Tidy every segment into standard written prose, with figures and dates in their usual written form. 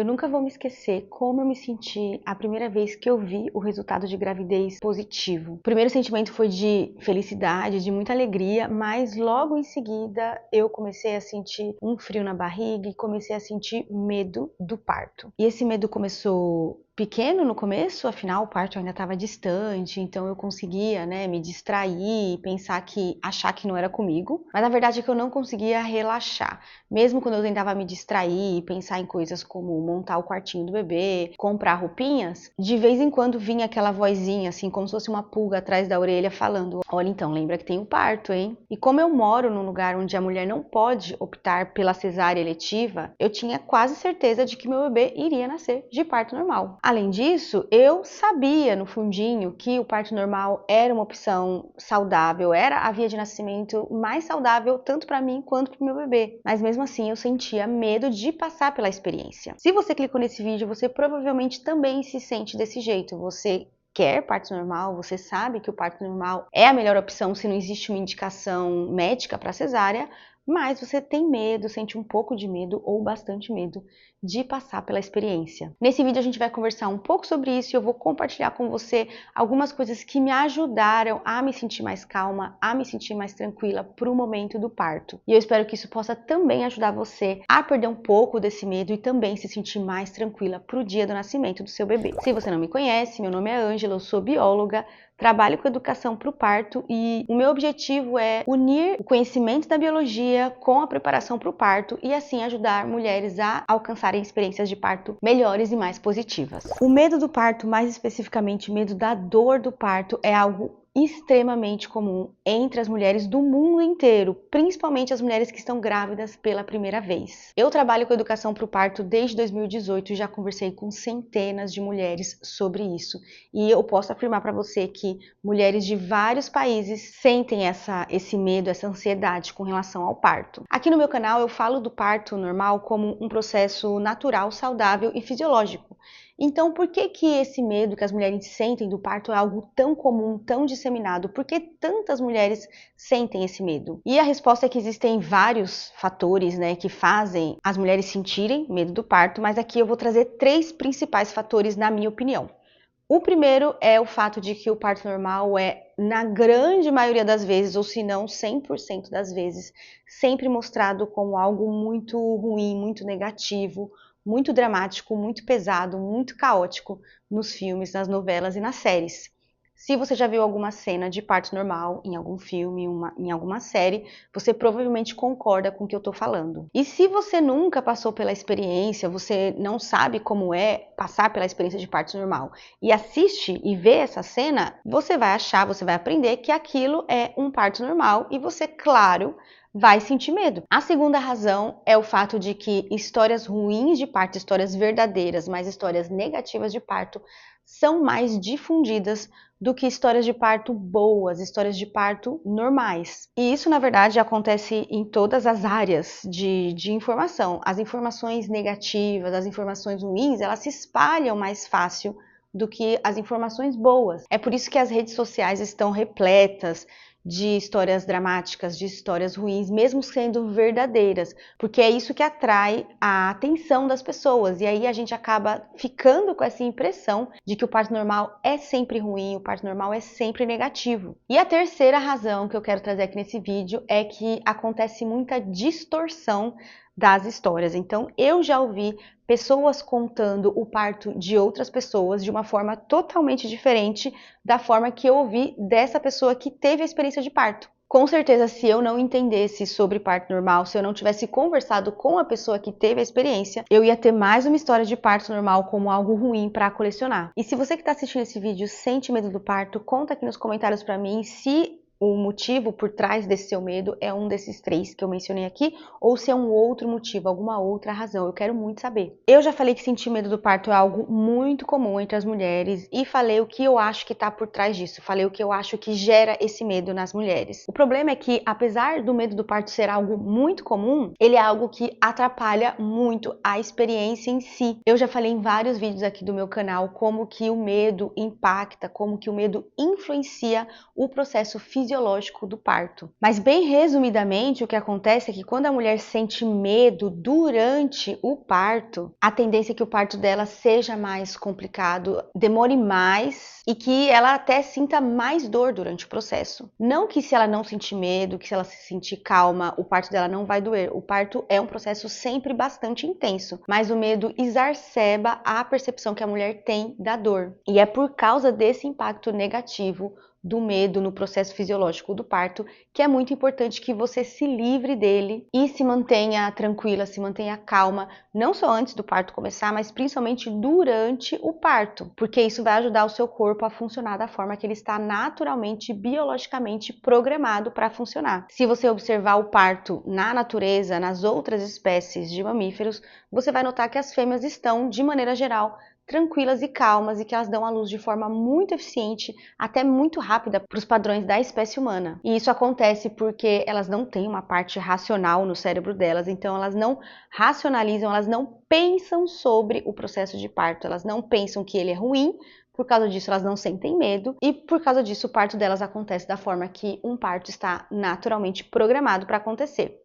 Eu nunca vou me esquecer como eu me senti a primeira vez que eu vi o resultado de gravidez positivo. O primeiro sentimento foi de felicidade, de muita alegria, mas logo em seguida eu comecei a sentir um frio na barriga e comecei a sentir medo do parto. E esse medo começou pequeno no começo, afinal o parto ainda estava distante, então eu conseguia, me distrair, achar que não era comigo, mas a verdade é que eu não conseguia relaxar. Mesmo quando eu tentava me distrair e pensar em coisas como montar o quartinho do bebê, comprar roupinhas, de vez em quando vinha aquela vozinha, assim, como se fosse uma pulga atrás da orelha falando: olha, então, lembra que tem o parto, hein? E como eu moro num lugar onde a mulher não pode optar pela cesárea eletiva, eu tinha quase certeza de que meu bebê iria nascer de parto normal. Além disso, eu sabia no fundinho que o parto normal era uma opção saudável, era a via de nascimento mais saudável tanto para mim quanto para o meu bebê. Mas mesmo assim eu sentia medo de passar pela experiência. Se você clicou nesse vídeo, você provavelmente também se sente desse jeito. Você quer parto normal, você sabe que o parto normal é a melhor opção se não existe uma indicação médica para cesárea, mas você tem medo, sente um pouco de medo ou bastante medo de passar pela experiência. Nesse vídeo a gente vai conversar um pouco sobre isso e eu vou compartilhar com você algumas coisas que me ajudaram a me sentir mais calma, a me sentir mais tranquila para o momento do parto. E eu espero que isso possa também ajudar você a perder um pouco desse medo e também se sentir mais tranquila para o dia do nascimento do seu bebê. Se você não me conhece, meu nome é Ângela, eu sou bióloga, trabalho com educação para o parto e o meu objetivo é unir o conhecimento da biologia com a preparação para o parto e assim ajudar mulheres a alcançarem experiências de parto melhores e mais positivas. O medo do parto, mais especificamente medo da dor do parto, é algo extremamente comum entre as mulheres do mundo inteiro, principalmente as mulheres que estão grávidas pela primeira vez. Eu trabalho com educação para o parto desde 2018 e já conversei com centenas de mulheres sobre isso. E eu posso afirmar para você que mulheres de vários países sentem esse medo, essa ansiedade com relação ao parto. Aqui no meu canal eu falo do parto normal como um processo natural, saudável e fisiológico. Então, por que esse medo que as mulheres sentem do parto é algo tão comum, tão disseminado? Por que tantas mulheres sentem esse medo? E a resposta é que existem vários fatores, que fazem as mulheres sentirem medo do parto, mas aqui eu vou trazer 3 principais fatores, na minha opinião. O primeiro é o fato de que o parto normal é, na grande maioria das vezes, ou se não 100% das vezes, sempre mostrado como algo muito ruim, muito negativo, muito dramático, muito pesado, muito caótico nos filmes, nas novelas e nas séries. Se você já viu alguma cena de parto normal em algum filme, em alguma série, você provavelmente concorda com o que eu estou falando. E se você nunca passou pela experiência, você não sabe como é passar pela experiência de parto normal e assiste e vê essa cena, você vai achar, você vai aprender que aquilo é um parto normal e você, claro, vai sentir medo. A segunda razão é o fato de que histórias ruins de parto, histórias verdadeiras, mas histórias negativas de parto, são mais difundidas do que histórias de parto boas, histórias de parto normais. E isso, na verdade, acontece em todas as áreas de informação. As informações negativas, as informações ruins, elas se espalham mais fácil do que as informações boas. É por isso que as redes sociais estão repletas de histórias dramáticas, de histórias ruins, mesmo sendo verdadeiras, porque é isso que atrai a atenção das pessoas, e aí a gente acaba ficando com essa impressão de que o parto normal é sempre ruim, o parto normal é sempre negativo. E a terceira razão que eu quero trazer aqui nesse vídeo é que acontece muita distorção das histórias. Então, eu já ouvi pessoas contando o parto de outras pessoas de uma forma totalmente diferente da forma que eu ouvi dessa pessoa que teve a experiência de parto. Com certeza, se eu não entendesse sobre parto normal, se eu não tivesse conversado com a pessoa que teve a experiência, eu ia ter mais uma história de parto normal como algo ruim para colecionar. E se você que está assistindo esse vídeo sente medo do parto, conta aqui nos comentários para mim se o motivo por trás desse seu medo é um desses 3 que eu mencionei aqui, ou se é um outro motivo, alguma outra razão. Eu quero muito saber. Eu já falei que sentir medo do parto é algo muito comum entre as mulheres e falei o que eu acho que está por trás disso. Falei o que eu acho que gera esse medo nas mulheres. O problema é que, apesar do medo do parto ser algo muito comum, ele é algo que atrapalha muito a experiência em si. Eu já falei em vários vídeos aqui do meu canal como que o medo impacta, como que o medo influencia o processo fisiológico fisiológico do parto. Mas bem resumidamente, o que acontece é que quando a mulher sente medo durante o parto, a tendência é que o parto dela seja mais complicado, demore mais e que ela até sinta mais dor durante o processo. Não que se ela não sentir medo, que se ela se sentir calma, o parto dela não vai doer. O parto é um processo sempre bastante intenso, mas o medo exacerba a percepção que a mulher tem da dor. E é por causa desse impacto negativo do medo no processo fisiológico do parto, que é muito importante que você se livre dele e se mantenha tranquila, se mantenha calma, não só antes do parto começar, mas principalmente durante o parto, porque isso vai ajudar o seu corpo a funcionar da forma que ele está naturalmente, biologicamente programado para funcionar. Se você observar o parto na natureza, nas outras espécies de mamíferos, você vai notar que as fêmeas estão, de maneira geral, tranquilas e calmas e que elas dão à luz de forma muito eficiente, até muito rápida para os padrões da espécie humana. E isso acontece porque elas não têm uma parte racional no cérebro delas, então elas não racionalizam, elas não pensam sobre o processo de parto, elas não pensam que ele é ruim. Por causa disso, elas não sentem medo e por causa disso, o parto delas acontece da forma que um parto está naturalmente programado para acontecer.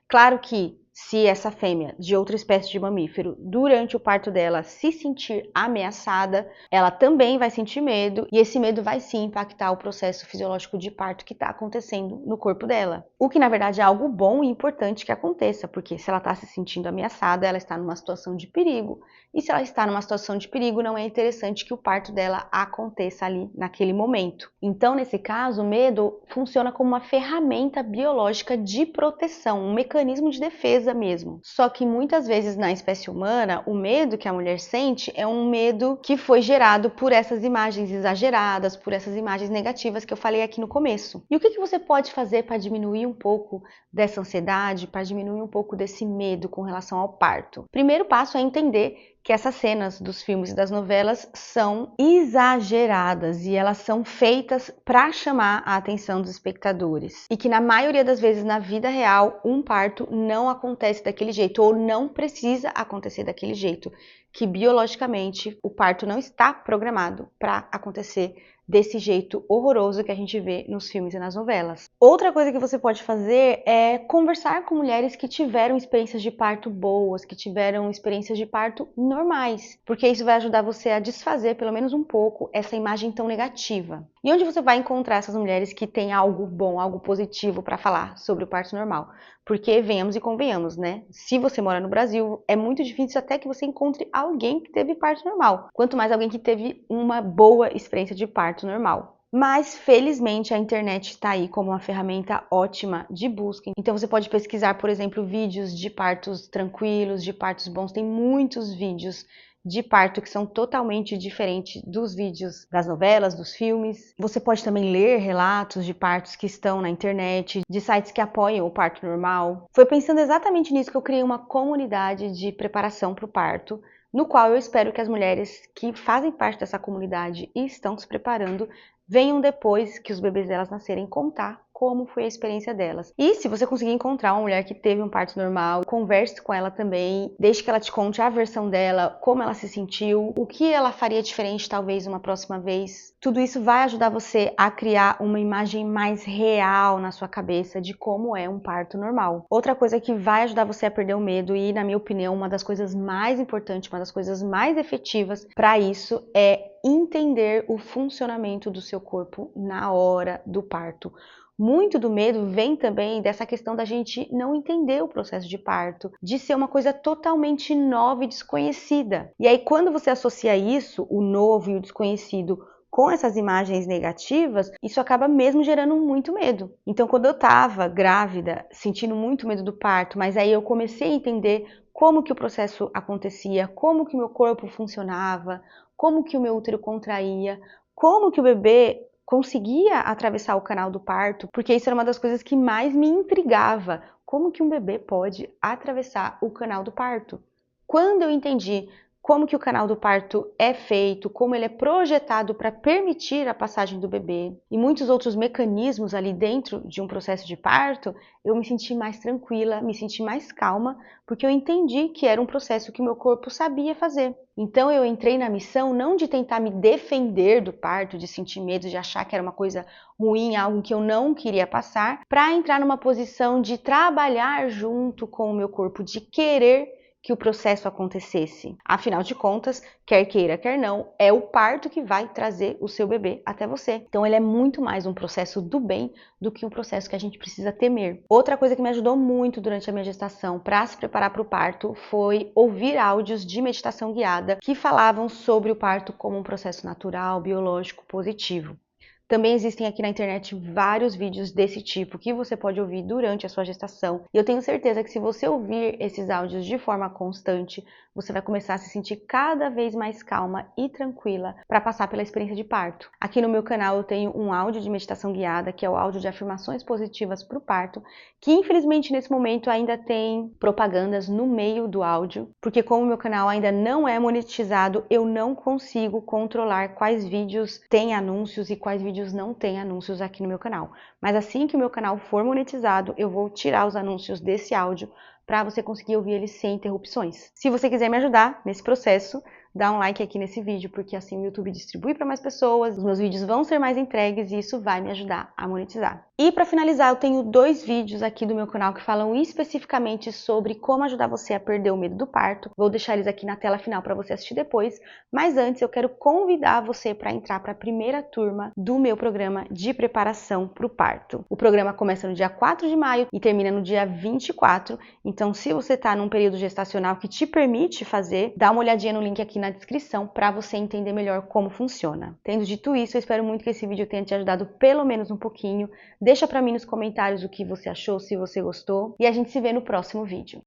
Claro que se essa fêmea de outra espécie de mamífero, durante o parto dela, se sentir ameaçada, ela também vai sentir medo e esse medo vai sim impactar o processo fisiológico de parto que está acontecendo no corpo dela. O que na verdade é algo bom e importante que aconteça, porque se ela está se sentindo ameaçada, ela está numa situação de perigo. E se ela está numa situação de perigo, não é interessante que o parto dela aconteça ali naquele momento. Então, nesse caso, o medo funciona como uma ferramenta biológica de proteção, um mecanismo de defesa mesmo. Só que muitas vezes na espécie humana, o medo que a mulher sente é um medo que foi gerado por essas imagens exageradas, por essas imagens negativas que eu falei aqui no começo. E o que você pode fazer para diminuir um pouco dessa ansiedade, para diminuir um pouco desse medo com relação ao parto? Primeiro passo é entender que essas cenas dos filmes e das novelas são exageradas e elas são feitas para chamar a atenção dos espectadores. E que na maioria das vezes na vida real, um parto não acontece daquele jeito ou não precisa acontecer daquele jeito. Que biologicamente o parto não está programado para acontecer desse jeito horroroso que a gente vê nos filmes e nas novelas. Outra coisa que você pode fazer é conversar com mulheres que tiveram experiências de parto boas, que tiveram experiências de parto normais, porque isso vai ajudar você a desfazer pelo menos um pouco essa imagem tão negativa. E onde você vai encontrar essas mulheres que têm algo bom, algo positivo para falar sobre o parto normal? Porque venhamos e convenhamos, né? Se você mora no Brasil, é muito difícil até que você encontre alguém que teve parto normal. Quanto mais alguém que teve uma boa experiência de parto normal. Mas, felizmente, a internet está aí como uma ferramenta ótima de busca. Então, você pode pesquisar, por exemplo, vídeos de partos tranquilos, de partos bons. Tem muitos vídeos de parto que são totalmente diferentes dos vídeos das novelas, dos filmes. Você pode também ler relatos de partos que estão na internet, de sites que apoiam o parto normal. Foi pensando exatamente nisso que eu criei uma comunidade de preparação para o parto, no qual eu espero que as mulheres que fazem parte dessa comunidade e estão se preparando venham depois que os bebês delas nascerem contar como foi a experiência delas. E se você conseguir encontrar uma mulher que teve um parto normal, converse com ela também, deixe que ela te conte a versão dela, como ela se sentiu, o que ela faria diferente talvez uma próxima vez. Tudo isso vai ajudar você a criar uma imagem mais real na sua cabeça de como é um parto normal. Outra coisa que vai ajudar você a perder o medo e, na minha opinião, uma das coisas mais importantes, uma das coisas mais efetivas para isso é entender o funcionamento do seu corpo na hora do parto. Muito do medo vem também dessa questão da gente não entender o processo de parto, de ser uma coisa totalmente nova e desconhecida. E aí, quando você associa isso, o novo e o desconhecido, com essas imagens negativas, isso acaba mesmo gerando muito medo. Então, quando eu estava grávida, sentindo muito medo do parto, mas aí eu comecei a entender como que o processo acontecia, como que o meu corpo funcionava, como que o meu útero contraía, como que o bebê conseguia atravessar o canal do parto, porque isso era uma das coisas que mais me intrigava. Como que um bebê pode atravessar o canal do parto? Quando eu entendi como que o canal do parto é feito, como ele é projetado para permitir a passagem do bebê e muitos outros mecanismos ali dentro de um processo de parto, eu me senti mais tranquila, me senti mais calma, porque eu entendi que era um processo que meu corpo sabia fazer. Então eu entrei na missão não de tentar me defender do parto, de sentir medo, de achar que era uma coisa ruim, algo que eu não queria passar, para entrar numa posição de trabalhar junto com o meu corpo, de querer que o processo acontecesse. Afinal de contas, quer queira, quer não, é o parto que vai trazer o seu bebê até você. Então ele é muito mais um processo do bem do que um processo que a gente precisa temer. Outra coisa que me ajudou muito durante a minha gestação para se preparar para o parto foi ouvir áudios de meditação guiada que falavam sobre o parto como um processo natural, biológico, positivo. Também existem aqui na internet vários vídeos desse tipo que você pode ouvir durante a sua gestação. E eu tenho certeza que se você ouvir esses áudios de forma constante, você vai começar a se sentir cada vez mais calma e tranquila para passar pela experiência de parto. Aqui no meu canal eu tenho um áudio de meditação guiada, que é o áudio de afirmações positivas para o parto, que infelizmente nesse momento ainda tem propagandas no meio do áudio, porque como o meu canal ainda não é monetizado, eu não consigo controlar quais vídeos têm anúncios e quais vídeos não têm anúncios aqui no meu canal. Mas assim que o meu canal for monetizado, eu vou tirar os anúncios desse áudio para você conseguir ouvir ele sem interrupções. Se você quiser me ajudar nesse processo, dá um like aqui nesse vídeo, porque assim o YouTube distribui para mais pessoas, os meus vídeos vão ser mais entregues e isso vai me ajudar a monetizar. E para finalizar, eu tenho 2 vídeos aqui do meu canal que falam especificamente sobre como ajudar você a perder o medo do parto. Vou deixar eles aqui na tela final para você assistir depois, mas antes eu quero convidar você para entrar para a primeira turma do meu programa de preparação para o parto. O programa começa no dia 4 de maio e termina no dia 24, então se você está num período gestacional que te permite fazer, dá uma olhadinha no link aqui na descrição para você entender melhor como funciona. Tendo dito isso, eu espero muito que esse vídeo tenha te ajudado pelo menos um pouquinho. Deixa para mim nos comentários o que você achou, se você gostou, e a gente se vê no próximo vídeo.